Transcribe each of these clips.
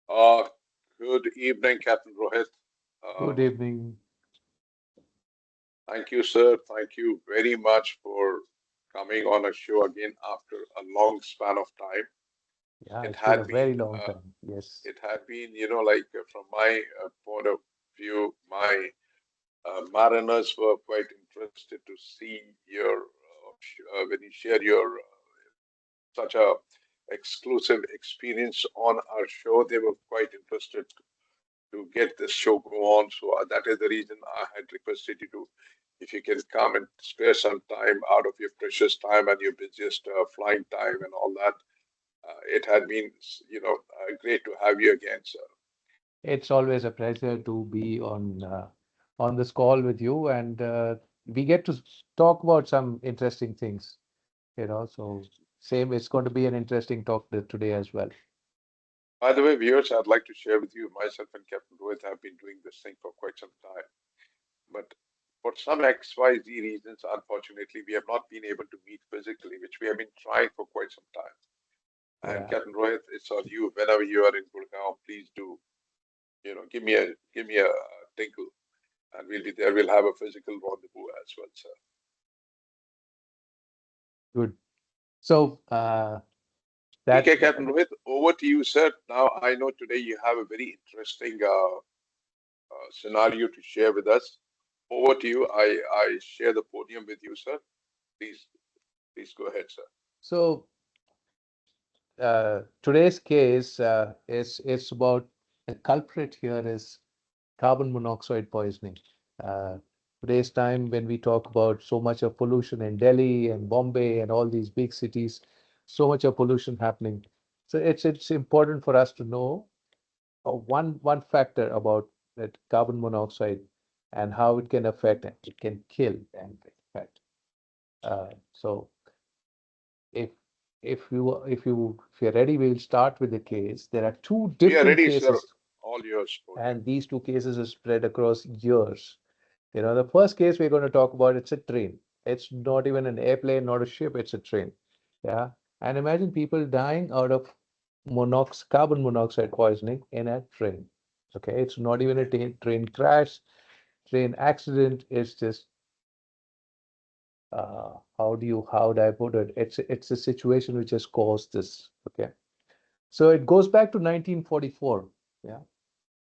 Uh, Good evening, Captain Rohit. Good Uh, evening. Thank you, sir. Thank you very much for coming on a show again after a long span of time. Yeah, It it's been a had very been, long time. Yes, from my point of view, my mariners were quite interested to see your when you share your such a exclusive experience on our show. They were quite interested to get this show go on. So that is the reason I had requested you to, if you can come and spare some time out of your precious time and your busiest flying time and all that. It had been, great to have you again, sir. it's always a pleasure to be on this call with you, and we get to talk about some interesting things. So same. It's going to be an interesting talk today as well. By the way, viewers, I'd like to share with you, myself and Captain Rohit have been doing this thing for quite some time. But for some XYZ reasons, unfortunately, we have not been able to meet physically, which we have been trying for quite some time. And Yeah, Captain Rohit, it's on you. Whenever you are in Gurgaon, please do, give me a tinkle, and we'll be there. We'll have a physical rendezvous as well, sir. good. So that Okay, Captain Rohit, over to you, sir. Now I know today you have a very interesting scenario to share with us. Over to you. I share the podium with you, sir. Please, please go ahead, sir. so today's case is it's about the culprit here is carbon monoxide poisoning. Uh, Today's time, when we talk about so much of pollution in Delhi and Bombay and all these big cities, so much of pollution happening. So it's important for us to know one factor about that carbon monoxide and how it can affect and it can kill and affect. So if if you're ready, we'll start with the case. There are two We are different ready, sir. cases, All yours, podium. and these two cases are spread across years. The first case we're going to talk about, it's a train. It's not even an airplane, not a ship, it's a train. Yeah. And imagine people dying out of carbon monoxide poisoning in a train. Okay. It's not even a Okay. train crash, train accident. It's just, how do I put it? It's a situation which has caused this. Okay. So it goes back to 1944. Yeah.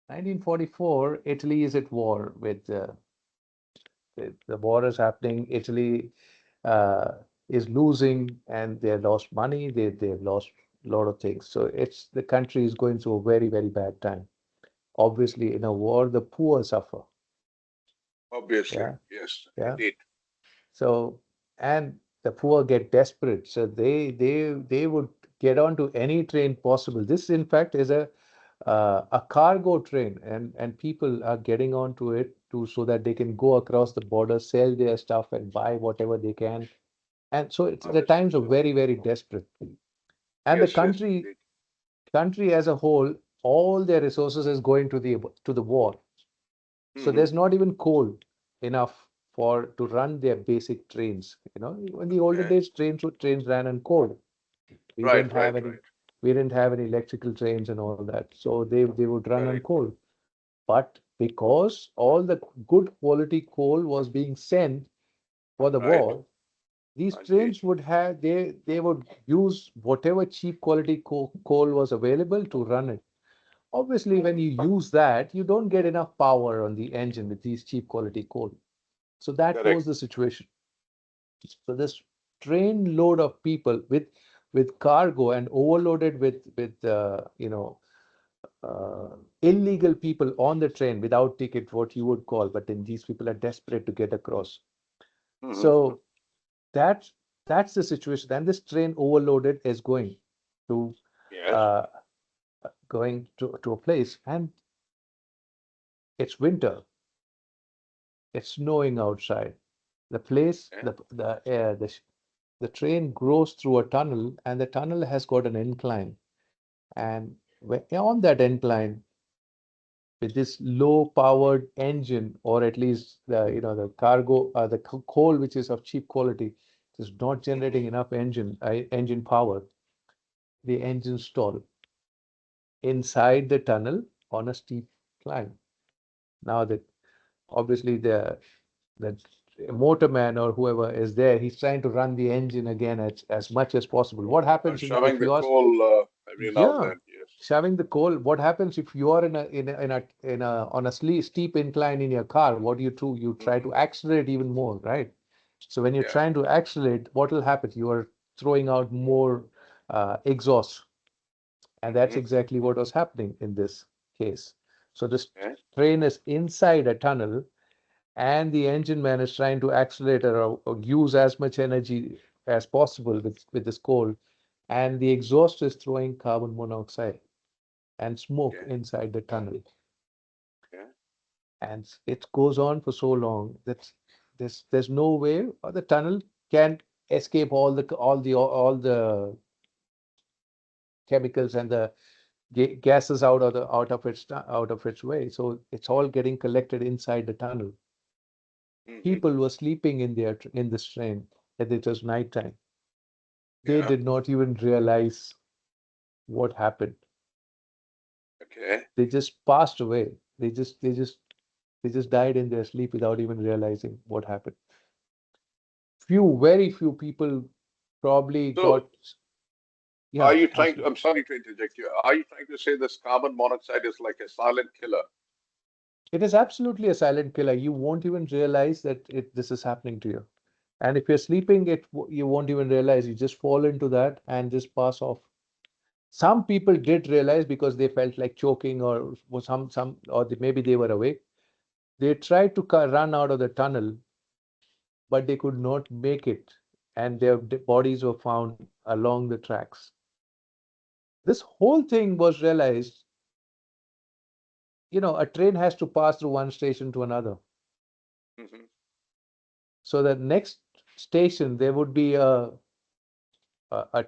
1944, Italy is at war with the war is happening. Italy uh, is losing, and they lost money. They've lost a lot of things. So the country is going through a very very bad time. Obviously, in a war, the poor suffer. Obviously, Yeah, yes, yeah. indeed. So and the poor get desperate. So they would get onto any train possible. This, in fact, is a cargo train, and people are getting onto it to so that they can go across the border, sell their stuff, and buy whatever they can. And so the Understood, times are sir. very, very desperate. And the Yes, yes, country indeed. country as a whole, all their resources is going to the war. So Hmm. there's not even coal enough for to run their basic trains. In the older Okay. days, trains ran on coal. We Right, didn't right, have any right. we didn't have any electrical trains and all that. So they would run on Correct. coal. But because all the good quality coal was being sent for the Right. war, these Indeed. trains they would use whatever cheap quality coal was available to run it. Obviously, when you use that, you don't get enough power on the engine with these cheap quality coal. So that was Correct. the situation. So this train load of people with cargo and overloaded with illegal people on the train without ticket, what you would call, but then these people are desperate to get across. Hmm. So that's that's the situation. And this train overloaded is to Yes. uh, going to a place, and it's winter. It's snowing outside. The place, Okay. the train goes through a tunnel, and the tunnel has got an incline. And on that incline, with this low-powered engine, or at least the cargo, the coal, which is of cheap quality, is not generating Hmm. enough engine power. The engine stall. inside the tunnel on a steep climb. Now that obviously the motorman or whoever is there, he's trying to run the engine again as much as possible. What I'm happens shoving if the you are, coal every now and yeah, then. Yes. shoving the coal? What happens if you are in a on a steep incline in your car? What do you do? You try Hmm. to accelerate even more, right? So when you're Yeah. trying to accelerate, what will happen? You are throwing out more exhaust, and that's Hmm. exactly what was happening in this case. So this Okay. train is inside a tunnel, and the engine man is trying to accelerate or use as much energy as possible with this coal, and the exhaust is throwing carbon monoxide and smoke Okay. inside the tunnel. Okay. And it goes on for so long that there's no way or the tunnel can escape all the chemicals and the gases out of its way. So it's all getting collected inside the tunnel. Hmm. People were sleeping in this train, and it was nighttime. They Yeah. did not even realize what happened. Okay. They just passed away. They just died in their sleep without even realizing what happened. Very few people probably So, got. are Yeah, you trying to? absolutely. I'm sorry to interject you. Are you trying to say this carbon monoxide is like a silent killer? It is absolutely a silent killer. You won't even realize that this is happening to you. And if you're sleeping, you won't even realize. You just fall into that and just pass off. Some people did realize because they felt like choking or was maybe they were awake. They tried to run out of the tunnel, but they could not make it, and their bodies were found along the tracks. This whole thing was realized. A train has to pass through one station to another. Hmm. So the next station there would be a, a,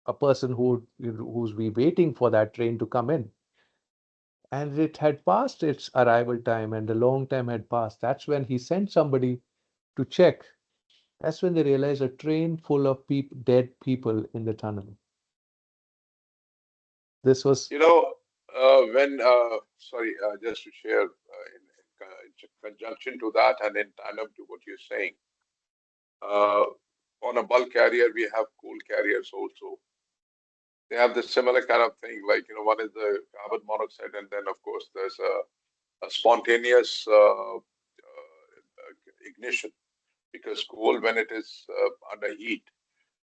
a person who's be waiting for that train to come in. And it had passed its arrival time and a long time had passed. That's when he sent somebody to check. That's when they realized a train full of dead people in the tunnel. This was You know, when sorry, just to share in conjunction to that and in tandem to what you're saying, uh, on a bulk carrier we have coal carriers also. They have this similar kind of thing, like one is the carbon monoxide, and then of course there's a spontaneous ignition because coal, when it is under heat,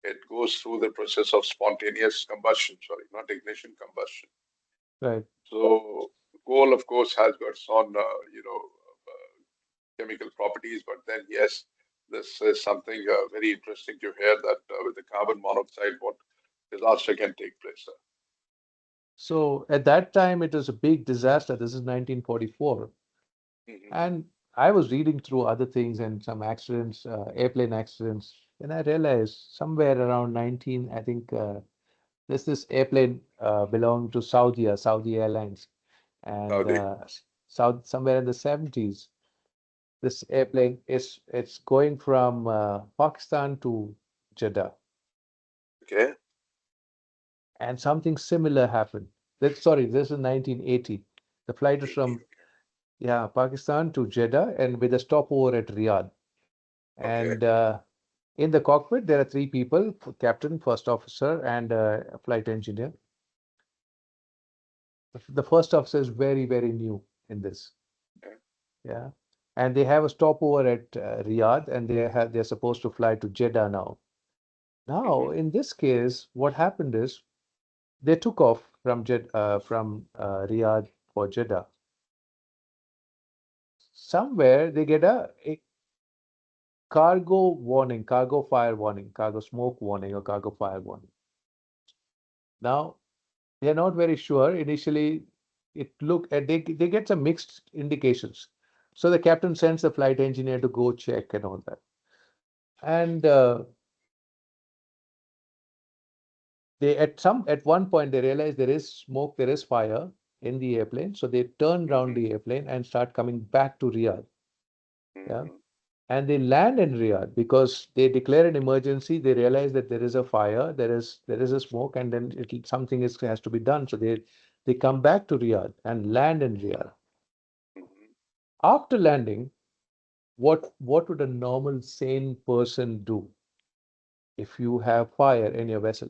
it goes through the process of spontaneous combustion. Sorry, not ignition, combustion. right. So coal, of course, has got its own, chemical properties. But then, yes, this is something very interesting to hear that with the carbon monoxide, what disaster can take place. So at that time, it was a big disaster. This is 1944. Hmm. And I was reading through other things and some accidents, airplane accidents, and I realized somewhere around 19, I think this airplane belonged to Saudi Airlines, and Saudi. somewhere in the 70s, this airplane it's going from Pakistan to Jeddah, Okay. and something similar happened. Sorry, this is 1980. The flight is 80. from, yeah, Pakistan to Jeddah and with a stopover at Riyadh. Okay. And in the cockpit, there are three people, captain, first officer, and a flight engineer. The first officer is very, very new in this. Okay. Yeah. And they have a stopover at Riyadh, and they're supposed to fly to Jeddah now. Now, Hmm. in this case, what happened is they took off from Riyadh for Jeddah. Somewhere they get a cargo warning, cargo fire warning, cargo smoke warning, or cargo fire warning. Now, they're not very sure. Initially, they get some mixed indications. So the captain sends the flight engineer to go check and all that. And they at one point they realize there is smoke, there is fire in the airplane. So they turn around Hmm. the airplane and start coming back to Riyadh. Yeah. Hmm. And they land in Riyadh because they declare an emergency. They realize that there is a fire, there is a smoke, and then something has to be done. So They come back to Riyadh and land in Riyadh. Hmm. After landing, what would a normal sane person do if you have fire in your vessel?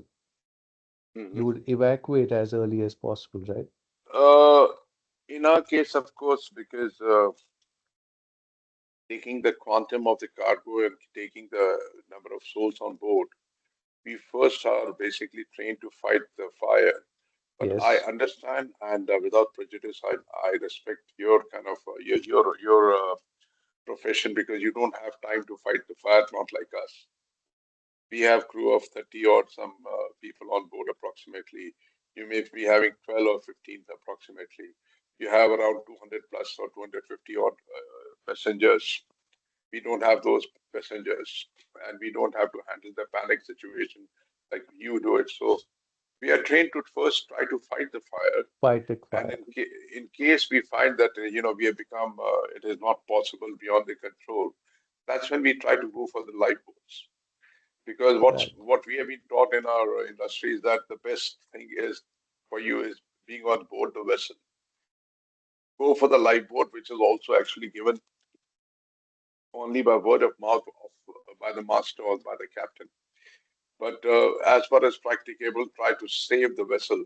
You Hmm. would evacuate as early as possible, right? Uh, in our case, of course, because taking the quantum of the cargo and taking the number of souls on board, we first are basically trained to fight the fire. But I Yes, understand, and without prejudice, I respect your kind of your profession because you don't have time to fight the fire, not like us. We have crew of 30 or some people on board approximately. You may be having 12 or 15 approximately. You have around 200 plus or 250 odd passengers. We don't have those passengers, and we don't have to handle the panic situation like you do it. So we are trained to first try to fight the fire, fight the and fire. in case we find that we have become it is not possible beyond the control, that's when we try to go for the lifeboats. Because Right. what we have been taught in our industry is that the best thing is for you is being on board the vessel. Go for the lifeboat, which is also actually given only by word of mouth by the master or by the captain. But as far as practicable, try to save the vessel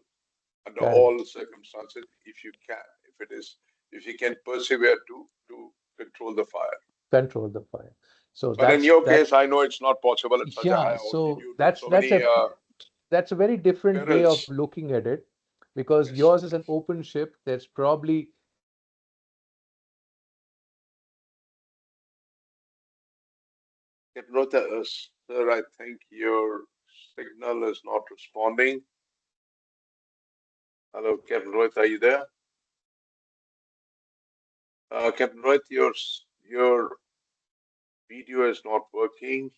under Correct. all circumstances if you can, if you can persevere to control the fire. Control the fire. So But in that's your that. case, I know it's not possible at such a high Yeah. altitude So with that's so that's many a that's a very different way of perils. looking at it, because Yes. yours is an open ship. There's probably Rota, sir, I think your signal is not responding. Hello, Captain Rohit, are you there? Captain Rohit, your video is not working.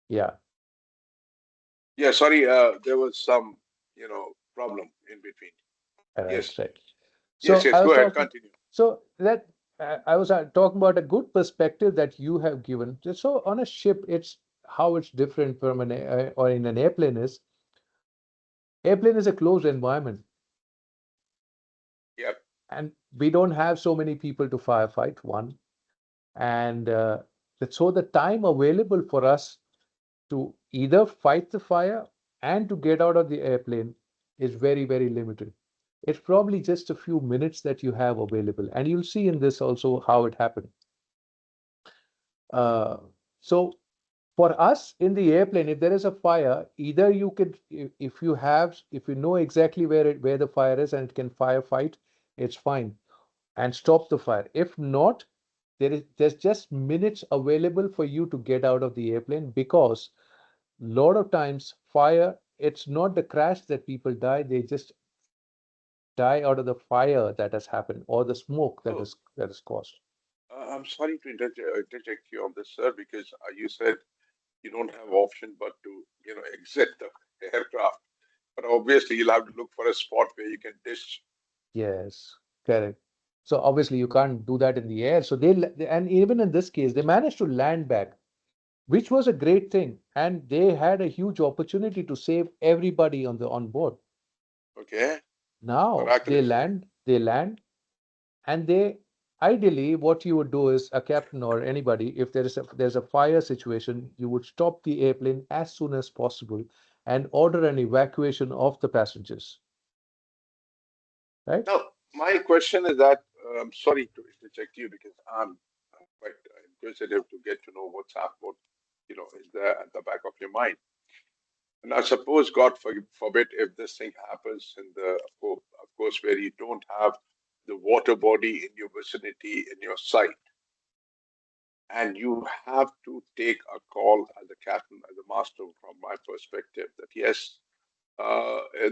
yeah. Yeah, sorry, there was some, problem in between. Right. Yes, Right. yes, So yes. I was Go ahead, talking. continue. So that I was talking about a good perspective that you have given. So on a ship, it's how it's different from or in an airplane is. Airplane is a closed environment, Yeah. and we don't have so many people to firefight. One, and so the time available for us to either fight the fire and to get out of the airplane is very, very limited. It's probably just a few minutes that you have available. And you'll see in this also how it happened. Uh, so for us in the airplane, if there is a fire, either you could, if you know exactly where the fire is and it can firefight, it's fine and stop the fire. If not, there's just minutes available for you to get out of the airplane, because lot of times fire, it's not the crash that people die, they just die out of the fire that has happened or the smoke Oh, that is caused. I'm sorry to interject you on this, sir, because you said you don't have option but to, exit the aircraft. But obviously, you'll have to look for a spot where you can dish. Yes, correct. So obviously you can't do that in the air. So and even in this case, they managed to land back, which was a great thing. And they had a huge opportunity to save everybody on board. Okay, Now miraculous. they land, and they ideally what you would do is a captain or anybody, if there's a fire situation, you would stop the airplane as soon as possible and order an evacuation of the passengers, right? Now, my question is that I'm sorry to interject you because I'm quite inquisitive to get to know what's happened, what is there at the back of your mind. Now, suppose God forbid if this thing happens in of course, where you don't have the water body in your vicinity, in your sight, and you have to take a call as a captain, as a master, from my perspective, that yes,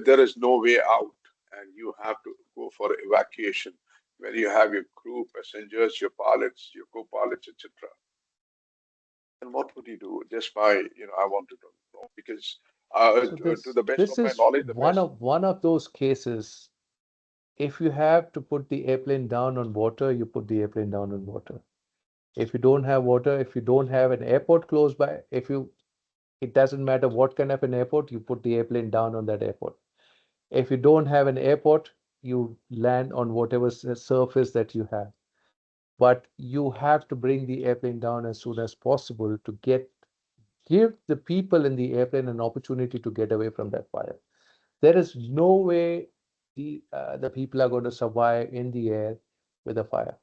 there is no way out, and you have to go for evacuation, where you have your crew, passengers, your pilots, your co-pilots, etc. And what would you do? Just by, I wanted to know because So to this the best this of my is knowledge, the best. one of those cases. If you have to put the airplane down on water, you put the airplane down on water. If you don't have water, if you don't have an airport close by, if you it doesn't matter what kind of an airport, you put the airplane down on that airport. If you don't have an airport, you land on whatever surface that you have. But you have to bring the airplane down as soon as possible to give the people in the airplane an opportunity to get away from that fire. There is no way the people are going to survive in the air with a fire.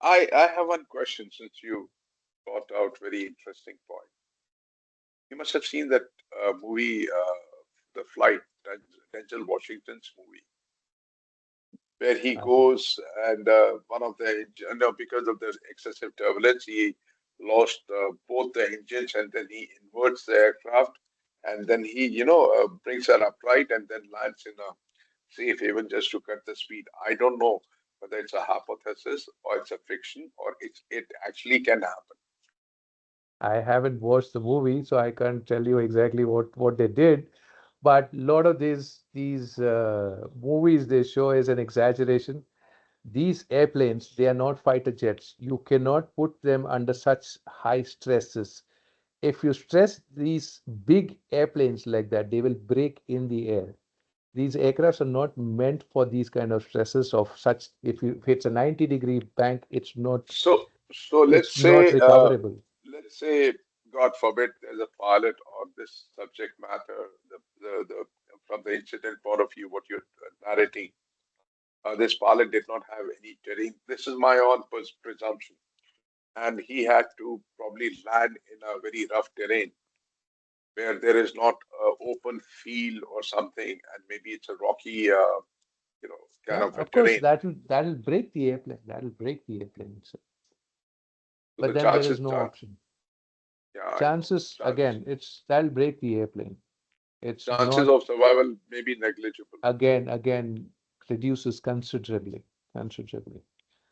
I have one question since you brought out very interesting point. You must have seen that movie, The Flight, Denzel Washington's movie, where he Uh, goes and one of the, because of the excessive turbulence, he lost both the engines and then he inverts the aircraft and then he, brings her upright and then lands in a safe haven just to cut the speed. I don't know whether it's a hypothesis or it's a fiction or it actually can happen. I haven't watched the movie, so I can't tell you exactly what they did. But a lot of these movies they show is an exaggeration. These airplanes, they are not fighter jets. You cannot put them under such high stresses. If you stress these big airplanes like that, they will break in the air. These aircrafts are not meant for these kind of stresses of such. If it's a 90-degree bank, So it's not recoverable. let's say, God forbid, there's a pilot on this subject matter, the from the incident point of view, what you're narrating. This pilot did not have any terrain. This is my own presumption, and he had to probably land in a very rough terrain where there is not open field or something, and maybe it's a rocky, kind Yeah, of a of course, terrain. that'll break the airplane. That'll break the airplane. So, So but the then there chances, is no option. yeah, I know, Chances again, it's that'll break the airplane. It's chances not of survival may be negligible. again reduces considerably, considerably.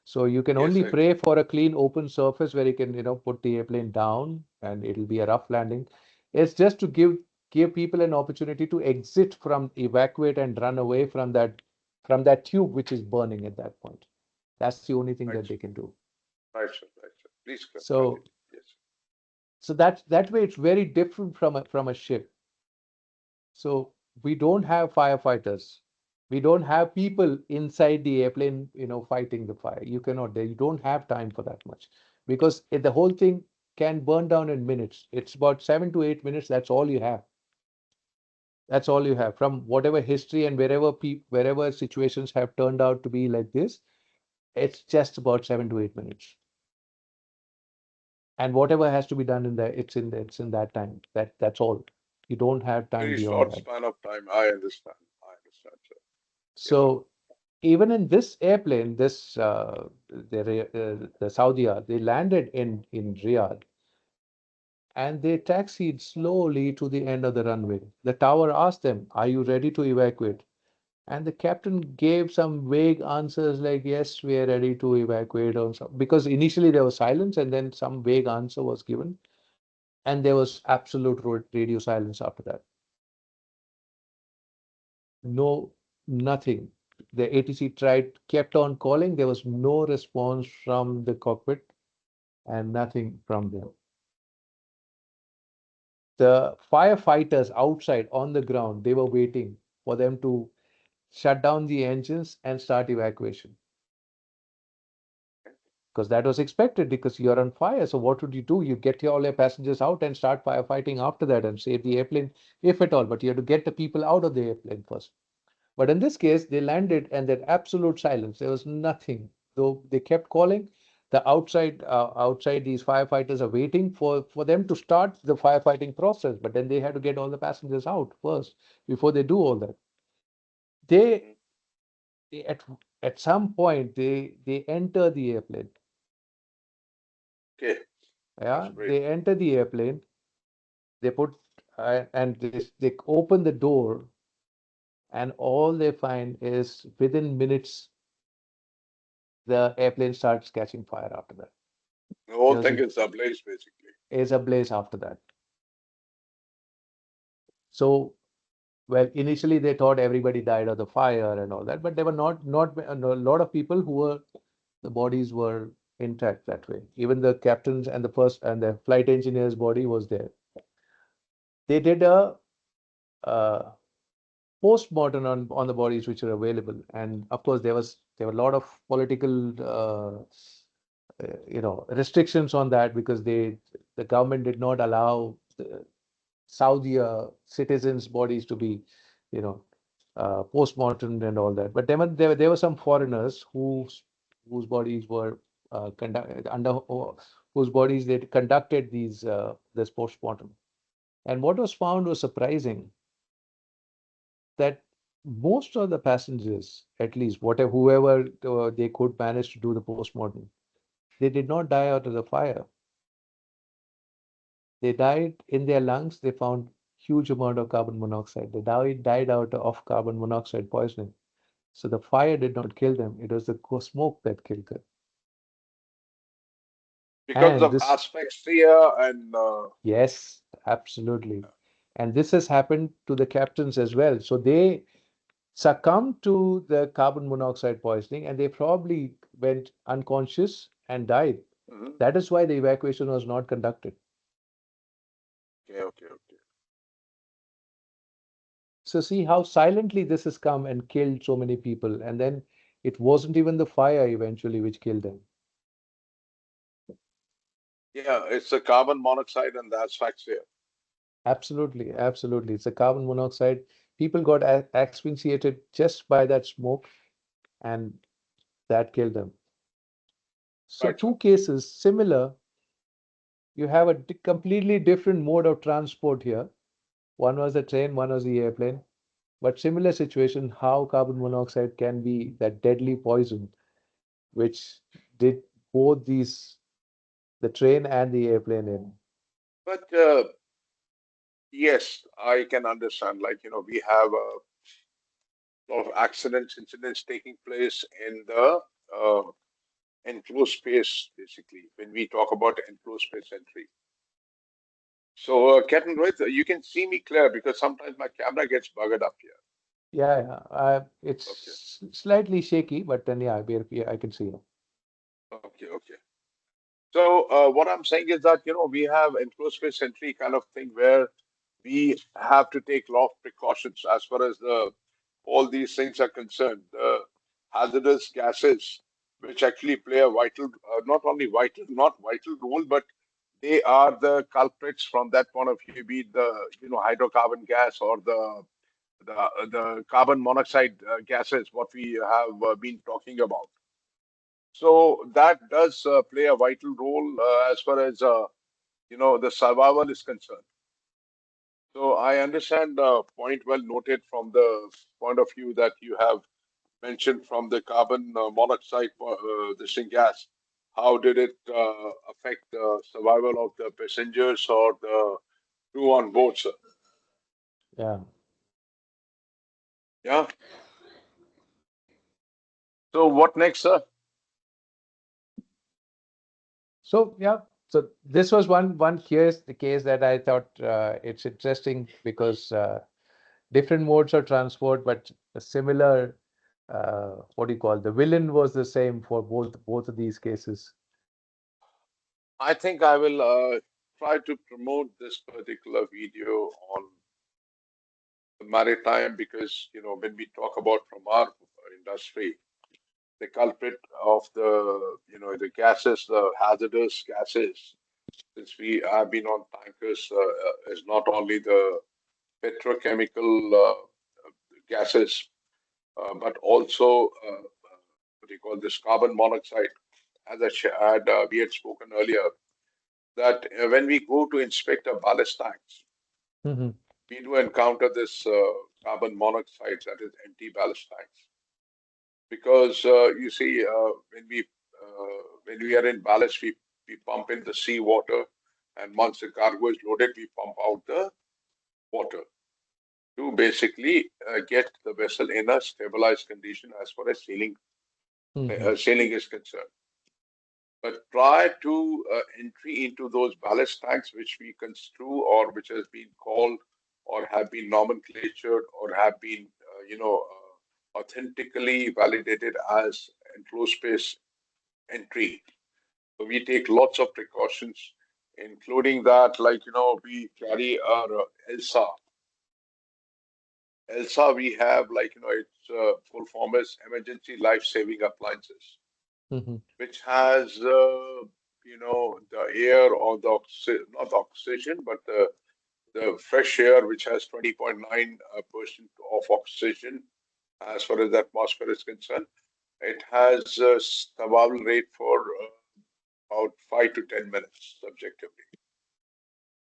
So you can Yes, only pray for a clean open surface where you can, put the airplane down and it'll be a rough landing. It's just to give people an opportunity to exit from evacuate and run away from that tube which is burning at that point. That's the only thing right, that they can do. right, sir. Please So continue. Yes. so that way it's very different from a ship. So we don't have firefighters. We don't have people inside the airplane, fighting the fire. You cannot. You don't have time for that much because the whole thing can burn down in minutes. It's about 7 to 8 minutes. That's all you have. That's all you have from whatever history and wherever situations have turned out to be like this. It's just about 7 to 8 minutes. And whatever has to be done in there, it's in that time. That's all. You don't have time Very beyond short that. span of time. I understand. I understand, sir. You know, So even in this airplane, the Saudia, they landed in Riyadh and they taxied slowly to the end of the runway. The tower asked them, "Are you ready to evacuate?" And the captain gave some vague answers like, "Yes, we are ready to evacuate," or some, because initially there was silence and then some vague answer was given, and there was absolute radio silence after that. No, nothing. The ATC kept on calling. There was no response from the cockpit and nothing from them. The firefighters outside on the ground, they were waiting for them to shut down the engines and start evacuation because that was expected because you're on fire. So what would you do? You get all your passengers out and start firefighting after that and save the airplane, if at all. But you have to get the people out of the airplane first. But in this case, they landed and there absolute silence. There was nothing. Though they kept calling, outside these firefighters are waiting for them to start the firefighting process. But then they had to get all the passengers out first before they do all that. They, mhm. they at some point they enter the airplane. Okay, that's Yeah, great. they enter the airplane. They put and they open the door, and all they find is within minutes the airplane starts catching fire after that. The whole There was thing a is ablaze, basically. is a blaze after that. So, well, initially they thought everybody died of the fire and all that, but there were not a lot of people who were the bodies were intact that way. Even the captain's and the first and the flight engineer's body was there. They did a uh, post-mortem on the bodies which are available, and of course there were a lot of political restrictions on that because the government did not allow the Saudi citizens' bodies to be, you know, post-mortem and all that. But there were some foreigners whose bodies were under whose bodies they conducted this post-mortem. And what was found was surprising that most of the passengers, at least whatever whoever they could manage to do the post-mortem, they did not die out of the fire. They died in their lungs. They found huge amount of carbon monoxide. They died out of carbon monoxide poisoning. So the fire did not kill them. It was the smoke that killed them. Because And of this, asphyxia and yes, absolutely. And this has happened to the captains as well. So they succumbed to the carbon monoxide poisoning and they probably went unconscious and died. mhm. That is why the evacuation was not conducted. Okay, okay, okay. So see how silently this has come and killed so many people. And then it wasn't even the fire eventually which killed them. Yeah, it's the carbon monoxide and the asphyxia. Absolutely, absolutely. It's a carbon monoxide. People got asphyxiated just by that smoke, and that killed them. So Right, sir. two cases similar. You have a completely different mode of transport here. One was the train, one was the airplane. But similar situation, how carbon monoxide can be that deadly poison, which did both these, the train and the airplane in. But yes, I can understand. Like, we have a lot of accidents, incidents taking place in the uh, enclosed space, basically, when we talk about enclosed space entry. So, Captain Rohit, you can see me clear because sometimes my camera gets bugged up here. Yeah, yeah. Okay, It's slightly shaky, but then yeah, I can see it. okay, okay. So, what I'm saying is that, we have enclosed space entry kind of thing where we have to take a lot of precautions as far as all these things are concerned. The hazardous gases, which actually play a vital, not vital role, but they are the culprits from that point of view, be it the hydrocarbon gas or the carbon monoxide gases, what we have been talking about. So that does play a vital role as far as the survival is concerned. So I understand the point well noted from the point of view that you have mentioned from the carbon monoxide, this thing gas. How did it affect the survival of the passengers or the crew on board, sir? Yeah. Yeah. So what next, sir? So yeah, so this was one here's the case that I thought it's interesting because different modes of transport, but a similar what do you call the villain was the same for both of these cases. I think I will try to promote this particular video on the maritime because when we talk about from our industry, the culprit of the gases, the hazardous gases, since we have been on tankers, is not only the petrochemical gases, but also what do you call this carbon monoxide. As we had spoken earlier, that when we go to inspect a ballast tanks, Hmm. we do encounter this carbon monoxide that is empty ballast tanks. Because you see, when we are in ballast, we pump in the sea water, and once the cargo is loaded, we pump out the water to basically get the vessel in a stabilized condition as far as Hmm. sailing is concerned. But prior to entry into those ballast tanks, which we construe or which has been called or have been nomenclatured or have been, authentically validated as enclosed space entry, So we take lots of precautions, including that, like, we carry our ELSA. ELSA, we have, like, its full form is Emergency Life Saving Appliances, Hmm. which has, the air or the not oxygen, but the fresh air, which has 20.9% of oxygen as far as the atmosphere is concerned. It has a survival rate for about 5 to 10 minutes subjectively.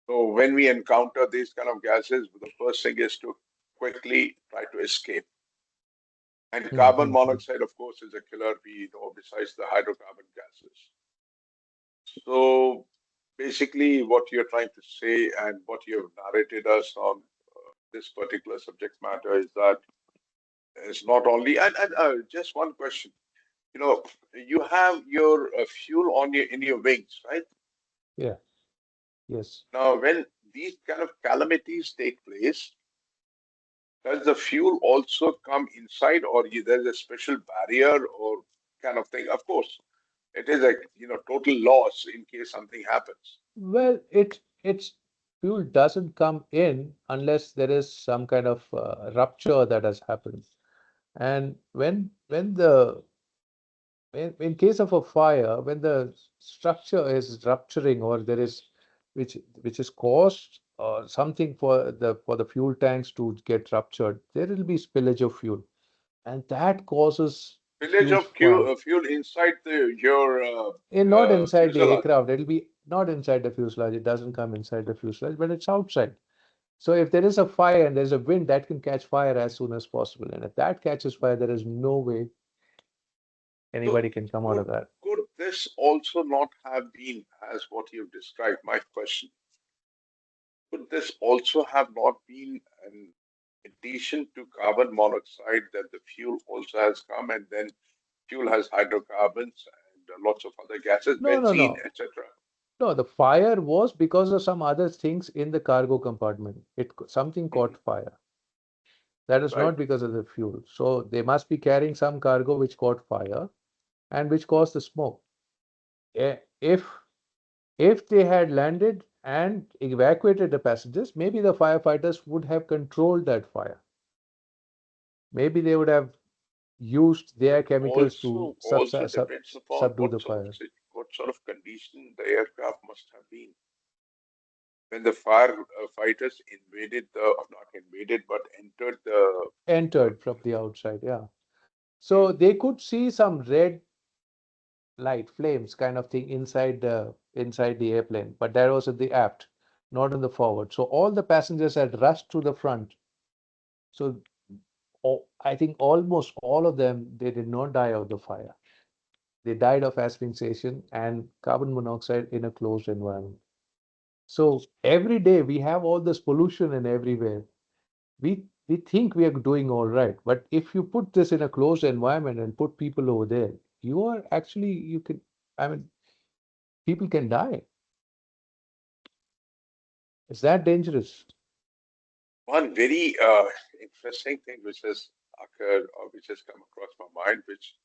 So when we encounter these kind of gases, the first thing is to quickly try to escape. And carbon Hmm. monoxide, of course, is a killer, we know, besides the hydrocarbon gases. So basically, what you're trying to say and what you have narrated us on this particular subject matter is that it's not only, and just one question, you have your fuel on your in your wings, right? Yeah. Yes. Now, when these kind of calamities take place, does the fuel also come inside, or there's a special barrier or kind of thing? Of course, it is a total loss in case something happens. Well, its fuel doesn't come in unless there is some kind of rupture that has happened. And in case of a fire, when the structure is rupturing or there is which is caused something for the fuel tanks to get ruptured, there will be spillage of fuel, and that causes Village huge of fire. fuel inside your Not inside the fuselage. aircraft. It'll be not inside the fuselage. It doesn't come inside the fuselage, but it's outside. So if there is a fire and there's a wind, that can catch fire as soon as possible. And if that catches fire, there is no way So anybody can come out could of that. could this also not have been as what you've described? My question: could this also have not been an addition to carbon monoxide that the fuel also has come, and then fuel has hydrocarbons and lots of other gases, No, no, benzene, no. etc. No, the fire was because of some other things in the cargo compartment. Something caught Mhm. fire. That is Right? not because of the fuel. So they must be carrying some cargo which caught fire and which caused the smoke. Eh, If they had landed and evacuated the passengers, maybe the firefighters would have controlled that fire. Maybe they would have used their But chemicals to also depends upon subdue the fire. what sort of condition the aircraft must have been when the firefighters invaded not invaded but entered the Entered from uh, the outside, yeah. hmm, So they could see some red light, flames kind of thing inside the airplane, but that was at the aft, not in the forward. So all the passengers had rushed to the front. So I think almost all of them they did not die of the fire. They died of asphyxiation and carbon monoxide in a closed environment. So every day we have all this pollution and everywhere. We think we are doing all right, but if you put this in a closed environment and put people over there, you can, I mean, people can die. It's that dangerous. one very interesting thing which has occurred or which has come across my mind, which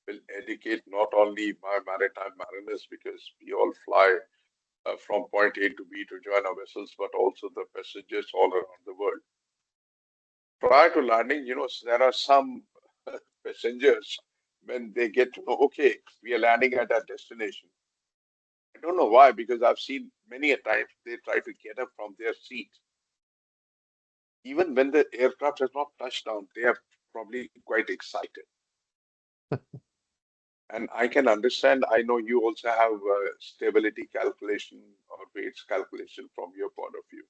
will educate not only my maritime mariners because we all fly from point A to B to join our vessels, but also the passengers all around the world. Prior to landing, there are some passengers when they get to know, okay, we are landing at our destination. I don't know why, because I've seen many a times they try to get up from their seat. Even when the aircraft has not touched down, they are probably quite excited. And I can understand, I know you also have stability calculation or weights calculation from your point of view.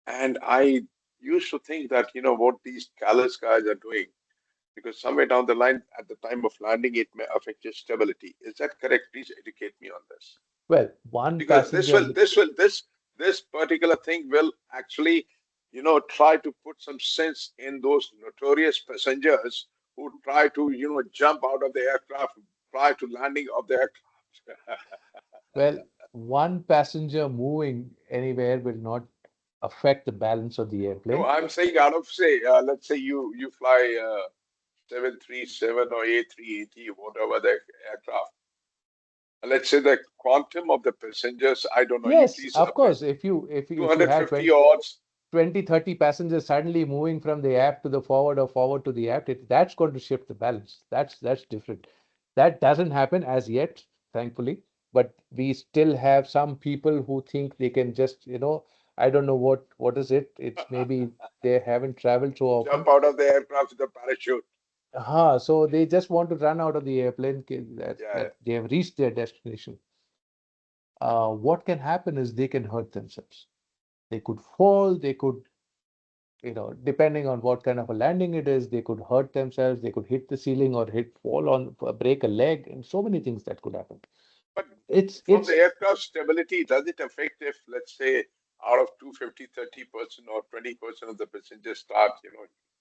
And I used to think that, what these callous guys are doing, because somewhere down the line, at the time of landing, it may affect your stability. Is that correct? Please educate me on this. Well, one Because passenger, this particular thing will actually, try to put some sense in those notorious passengers who try to, jump out of the aircraft prior to landing of the aircraft. well, one passenger moving anywhere will not affect the balance of the No, airplane. I'm saying out of say, let's say you fly 737 or A380, whatever the aircraft. let's say the quantum of the passengers, I don't know. You Yes, please of update. course. If you had 250 odds. 20, 30 passengers suddenly moving from the app to the forward or forward to the app, that's going to shift the balance. That's different. That doesn't happen as yet, thankfully. But we still have some people who think they can just, I don't know what is it. It's maybe they haven't traveled so often. Jump out of the aircraft with a parachute. So they just want to run out of the airplane Yeah. that they have reached their destination. What can happen is they can hurt themselves. They could fall, they could, depending on what kind of a landing it is, they could hurt themselves, they could hit the ceiling or fall on, break a leg, and so many things that could happen. But It's, from the it's, aircraft stability, does it affect if, let's say, out of 250, 30% or 20% of the passengers start,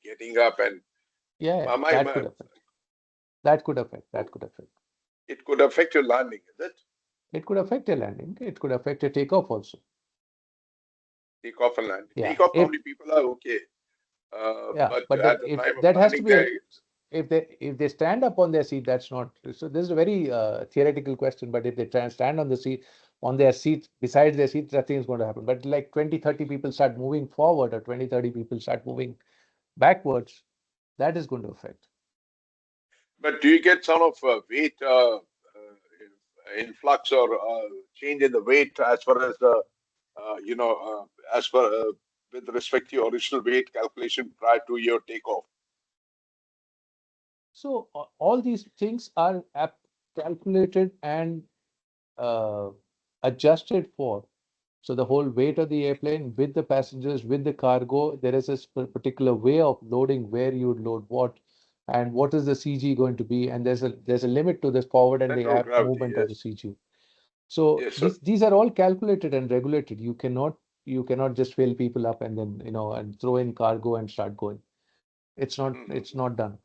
getting up and yeah, my, that could affect. That could affect. That could affect. it could affect your landing, is it? It could affect a landing. It could affect a takeoff also. Takeoff and landing. Yeah. Takeoff, If, normally people are okay. yeah, But but at then the if time of that has to landing, be if they stand up on their seat, that's not so. This is a very theoretical question, but if they try and stand on the seat on their seat besides their seat, nothing is going to happen. But like 20, 30 people start moving forward or 20, 30 people start moving backwards, that is going to affect. but do you get sort of weight influx or change in the weight as far as the, as per with respect to your original weight calculation prior to your takeoff? So all these things are calculated and uh, adjusted for. So the whole weight of the airplane with the passengers, with the cargo, there is a particular way of loading where you would load what, and what is the CG going to be, and there's a limit to the forward and the Center of app gravity, movement of the yes. CG. So Yes, sir. these are all calculated and regulated. You cannot just fill people up and then and throw in cargo and start going. It's not Mhm. it's not done.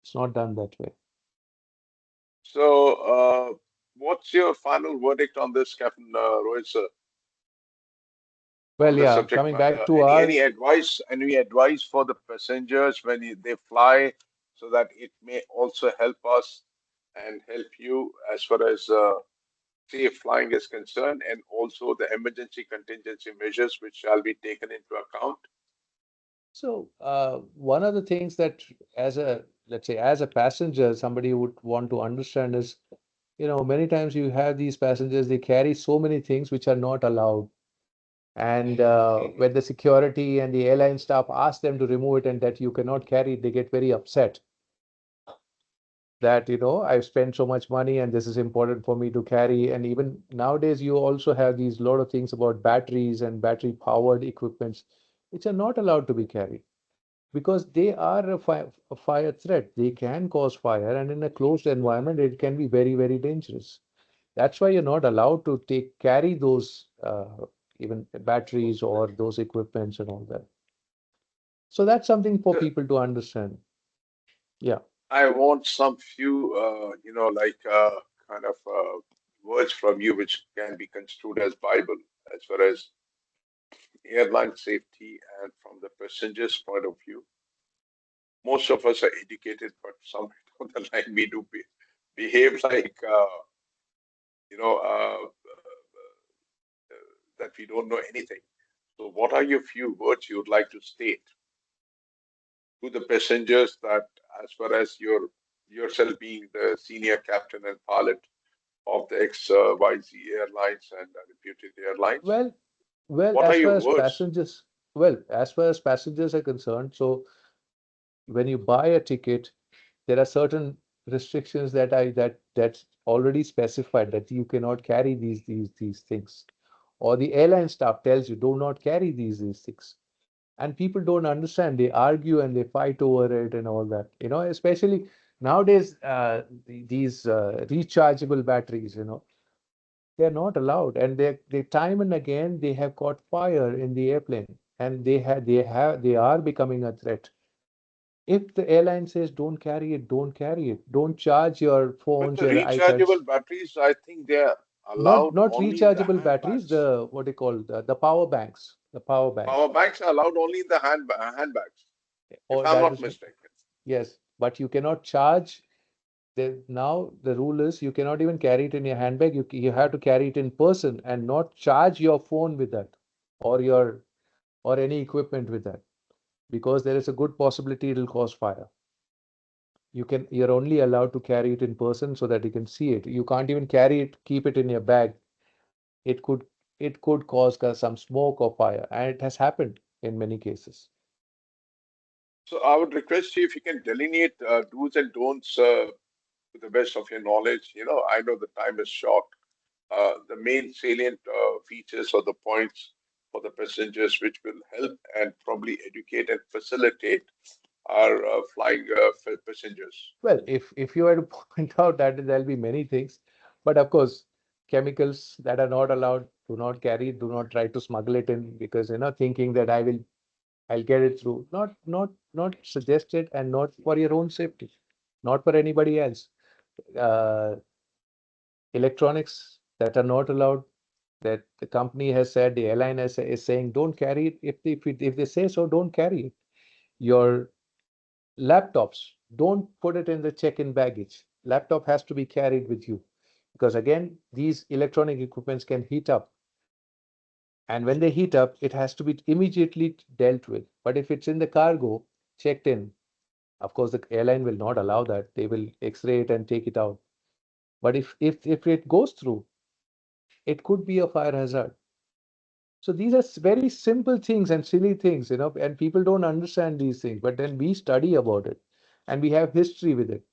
It's not done that way. So, what's your final verdict on this, Captain Rohit, sir, on Well, the yeah, subject coming matter? back to Any our advice? Any advice for the passengers when they fly, so that it may also help us and help you as far as safe flying is concerned, and also the emergency contingency measures which shall be taken into account. So, one of the things that let's say, as a passenger, somebody would want to understand is, many times you have these passengers, they carry so many things which are not allowed. And Mhm. when the security and the airline staff ask them to remove it and that you cannot carry it, they get very upset that, I've spent so much money and this is important for me to carry. And even nowadays, you also have these lot of things about batteries and battery powered equipments, which are not allowed to be carried because they are a fire threat. They can cause fire, and in a closed environment, it can be very, very dangerous. That's why you're not allowed to carry those even batteries or those equipments and all that. So that's something for So people to understand. Yeah. I want some few, like kind of words from you which can be construed as Bible as far as airline safety and from the passenger's point of view. Most of us are educated, but somewhere down the line we do behave like, you know, that we don't know anything. So, what are your few words you would like to state to the passengers that, as far as yourself being the senior captain and pilot of the XYZ Airlines and reputed airlines, Well, well, what are as your far as words? passengers, as far as passengers are concerned, so when you buy a ticket, there are certain restrictions that's already specified that you cannot carry these things, or the airline staff tells you do not carry these things, and people don't understand. They argue and they fight over it and all that. Especially nowadays, these rechargeable batteries. They're not allowed, and they time and again they have caught fire in the airplane, and they are becoming a threat. If the airline says don't carry it, don't carry it. Don't charge your But phones, the your iPads. rechargeable batteries, I think they are Not allowed not only in the rechargeable batteries, handbags. the what they call the power banks. The power Power banks. banks are allowed only in the handbags, if Or I'm that not is mistaken. yes, but you cannot charge now the rule is you cannot even carry it in your handbag. You have to carry it in person and not charge your phone with that or your or any equipment with that because there is a good possibility it'll cause fire. You're only allowed to carry it in person so that you can see it. You can't even carry it, keep it in your bag. It could it could cause some smoke or fire, and it has happened in many cases. So I would request you if you can delineate do's and don'ts to the best of your knowledge. I know the time is short. The main salient features or the points for the passengers, which will help and probably educate and facilitate our flying passengers. Well, if you were to point out that there'll be many things, but of course, chemicals that are not allowed, do not carry, do not try to smuggle it in because thinking that I'll get it through. Not suggested and not for your own safety, not for anybody else. Uh, Electronics that are not allowed, that the company has said, the airline is saying, don't carry it. If they say so, don't carry it. Your laptops, don't put it in the check-in baggage. Laptop has to be carried with you because again, these electronic equipments can heat up. And when they heat up, it has to be immediately dealt with. But if it's in the cargo, checked in, of course, the airline will not allow that. They will X-ray it and take it out. But if it goes through, it could be a fire hazard. So these are very simple things and silly things, and people don't understand these things. But then we study about it and we have history with it.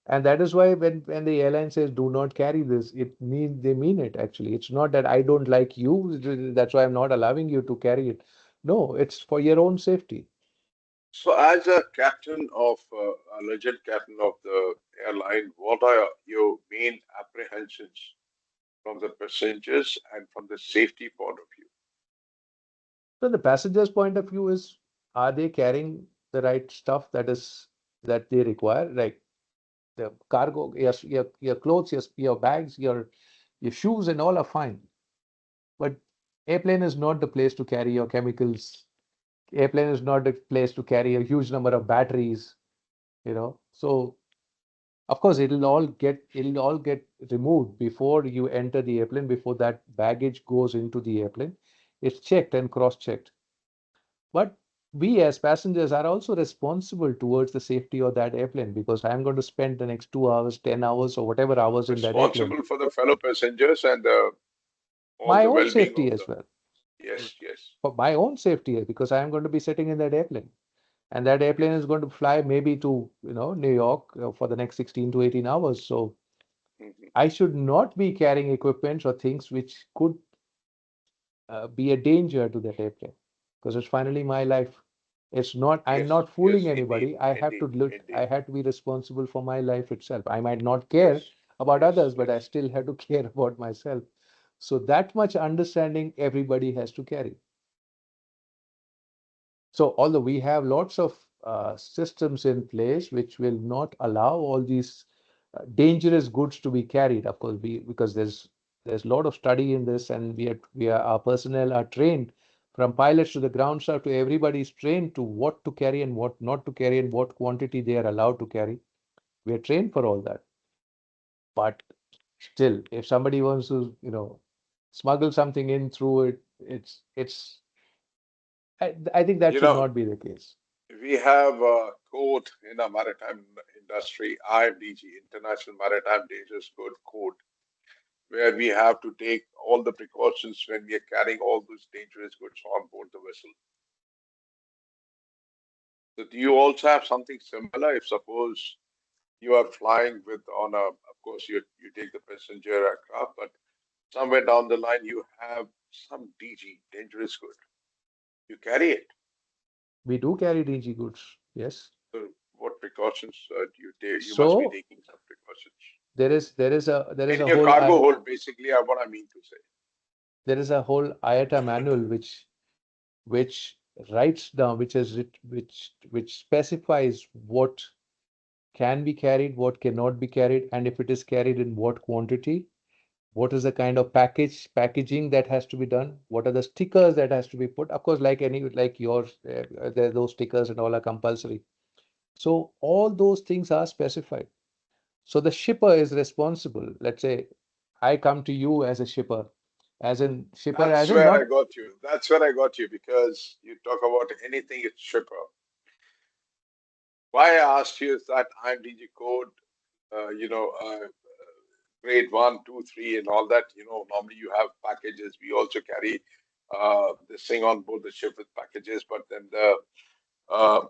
And that is why when the airline says do not carry this, it means they mean it actually. It's not that I don't like you, that's why I'm not allowing you to carry it. No, it's for your own safety. So, as a captain of a legend captain of the airline, what are your main apprehensions from the passengers and from the safety point of view? So the passenger's point of view is, are they carrying the right stuff that they require? Like the cargo, your clothes, your bags, your shoes and all are fine. But airplane is not the place to carry your chemicals. Airplane is not the place to carry a huge number of batteries. So of course it'll all get removed before you enter the airplane, before that baggage goes into the airplane. It's checked and cross-checked. But we as passengers are also responsible towards the safety of that airplane because I'm going to spend the next 2 hours, 10 hours, or whatever hours in that airplane. Responsible for the fellow passengers and all My the own well-being safety of as the. well. Yes, yes. For my own safety because I am going to be sitting in that airplane. And that airplane Yes. is going to fly maybe to, New York for the next 16 to 18 hours. So Mhm. I should not be carrying equipment or things which could be a danger to that airplane because it's finally my life. I'm Yes, not fooling yes, indeed, anybody. I have to indeed, look, indeed. I have to be responsible for my life itself. I might not Yes, care about yes, others, but I yes. still have to care about myself. So that much understanding everybody has to carry. So although we have lots of systems in place which will not allow all these dangerous goods to be carried, of course, because there's a lot of study in this, and our personnel are trained from pilots to the ground staff to everybody is trained to what to carry and what not to carry and what quantity they are allowed to carry. We are trained for all that. But still, if somebody wants to, smuggle something in through it, I think that You should know, not be the case. we have a code in our maritime industry, IMDG, International Maritime Dangerous Good Code, where we have to take all the precautions when we are carrying all those dangerous goods on board the vessel. So, do you also have something similar? If suppose you are flying with on a, of course, you take the passenger aircraft, but somewhere down the line you have some DG, dangerous good. You carry it. We do carry DG goods, yes. So, what precautions do you take? You must be So taking some precautions. there is In a your whole cargo hold, basically, what I mean to say. IATA manual which writes down which is it which specifies what can be carried, what cannot be carried, and if it is carried in what quantity, what is the kind of packaging that has to be done, what are the stickers that has to be put. Of course, like yours, those stickers and all are compulsory. So all those things are specified. So the shipper is responsible. Let's say I come to you as a shipper, as in shipper, That's as in where I not. got you. That's where I got you because you talk about anything, it's shipper. Why I asked you is that IMDG code, grade one, two, three, and all that. Normally you have packages. We also carry this thing on board the ship with packages, but then the uh,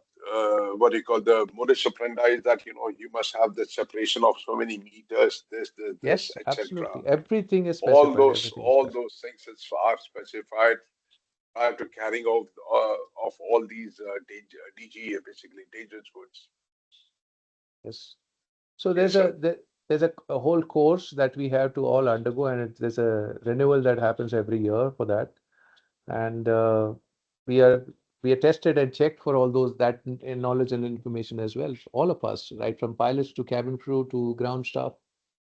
what do you call the modus operandi is that you must have the separation of so many meters, this, Yes, etc. absolutely. Everything is specified. Everything is All specified. those things are specified prior to carrying of all these DG, basically dangerous goods. Yes. So Yes, sir. there's a whole course that we have to all undergo, and there's a renewal that happens every year for that. And we are we are tested and checked for all those that in knowledge and information as well. All of us, right from pilots to cabin crew to ground staff,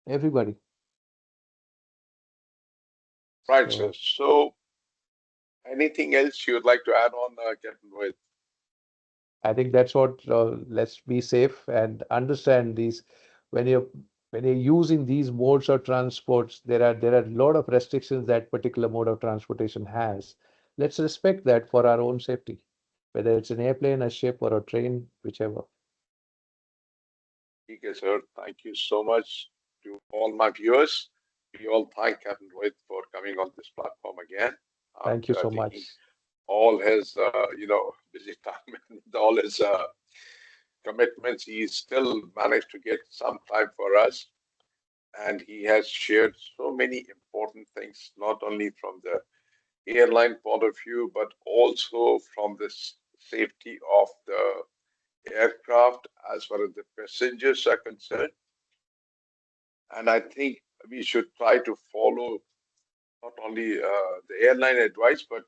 everybody. Right, sir. So So, anything else you would like to add on, Captain Rohit? I think that's what, let's be safe and understand these when you're when you're using these modes of transports, there are a lot of restrictions that particular mode of transportation has. Let's respect that for our own safety, whether it's an airplane, a ship, or a train, whichever. Okay, sir. Thank you so much to all my viewers. We all thank Captain Rohit for coming on this platform again and Thank you so taking much. all his, busy time and all his commitments. He still managed to get some time for us, and he has shared so many important things, not only from the airline point of view, but also from the safety of the aircraft as far as the passengers are concerned. And I think we should try to follow not only the airline advice, but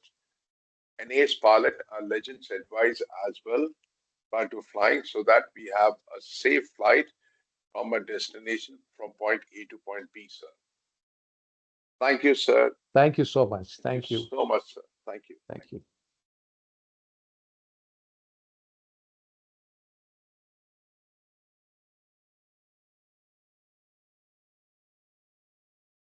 an ace pilot, a legend's advice as well, prior to flying, so that we have a safe flight from a destination from point A to point B, sir. Thank you, sir. Thank you so much. Thank you Thank you. so much, sir. Thank you. Thank you.